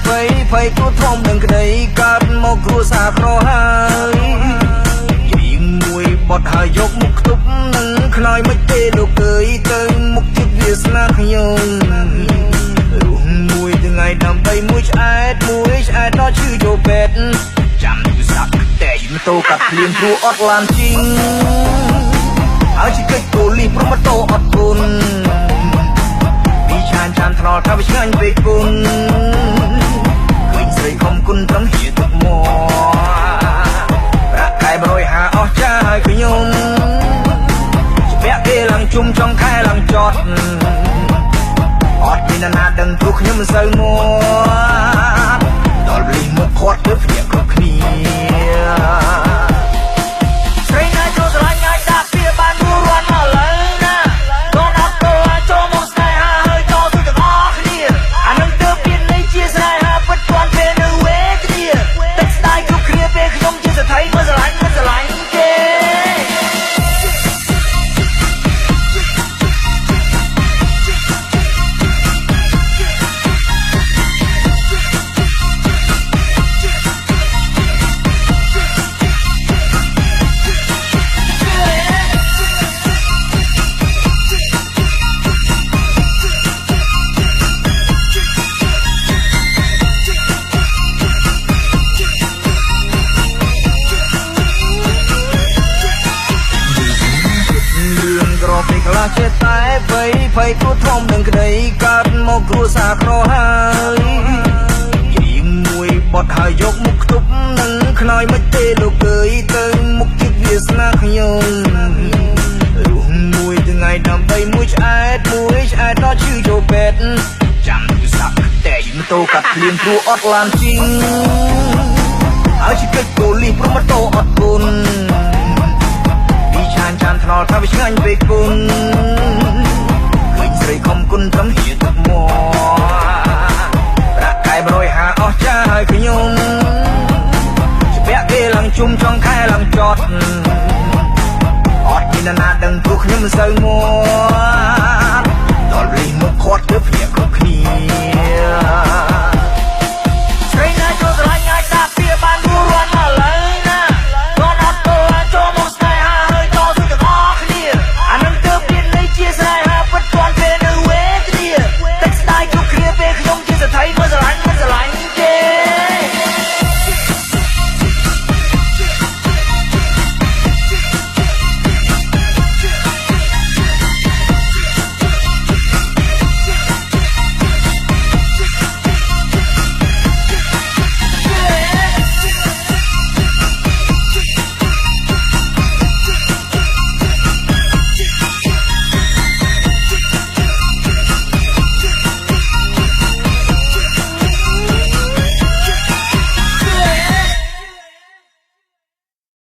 ភ័យភ័យទូធំនឹងក្តីកើតមកគ្រួសារក្រហើយយើងមួយបត់ហើយយកមុខខ្ទប់នឹងខ្នើយមិនទេលោកអើយទៅមុខចិត្តវាស្នាខ្ញុំរួមមួយថ្ងៃដើម្បីមួយឆ្អែតដល់ឈឺចូលពេទ្យចាំទូរស័ព្ទតែម៉ូតូកាត់ភ្លៀងព្រោះអត់ឡានជីងហើយជិះកិច្ចប៉ូលីសព្រមម៉ូតូអត់គុណពីឆានចាំថ្នល់ថាវាឆ្ងាញ់ពេកគុណឃើញស្រីខំគុណត្រង់ហៀទឹកមកប្រាក់ខែ150អស់ចាហើយខ្ញុំច្បាក់គេឡើងជុំចុងខែឡើងចត់អត់មានណាដឹងព្រោះខ្ញុំមិនសូវមកដល់លីមកខាត់ទៅភ្នាក់គ្រប់គ្នាស្រីណាចូលស្រឡាញ់ងាយដាក់ពីបានរួចរាន់មកលើណាបងអត់ទៅចូលមកស្នេហាហើយចូលទៅទាំងអស់គ្នាអានឹងទៅពីនៃជាស្នេហាពិតទាន់ពេលនៅវេគ្នាទឹកស្ដាយគ្រប់គ្នាពេលខ្ញុំជាស្ថិតមិនស្រឡាញ់ទេចេះតែភ័យទូធំនឹងក្តីកើតមកគ្រួសារក្រហើយយើងមួយបត់ហើយយកមុខខ្ទប់នឹងខ្នើយមិនទេលោកអើយទៅមុខចិត្តវាស្នាខ្ញុំរួមមួយថ្ងៃដើម្បីមួយឆ្អែតដល់ឈឺចូលពេទ្យចាំទូរស័ព្ទតែម៉ូតូកាត់ភ្លៀងព្រោះអត់ឡានជីងហើយជិះកិច្ចប៉ូលីសព្រមម៉ូតូអត់គុណពីឆានចាំថ្នល់ថាវាឆ្ងាញ់ពេកគុណឃើញស្រីខំគុណត្រង់ហៀទឹកមកប្រាក់ខែ150អស់ចាហើយខ្ញុំច្បាក់គេឡើងជុំចុងខែឡើងចត់អត់មានណាដឹងព្រោះខ្ញុំមិនសូវមកដល់លីមកខាត់ទៅភ្នាក់គ្រប់គ្នា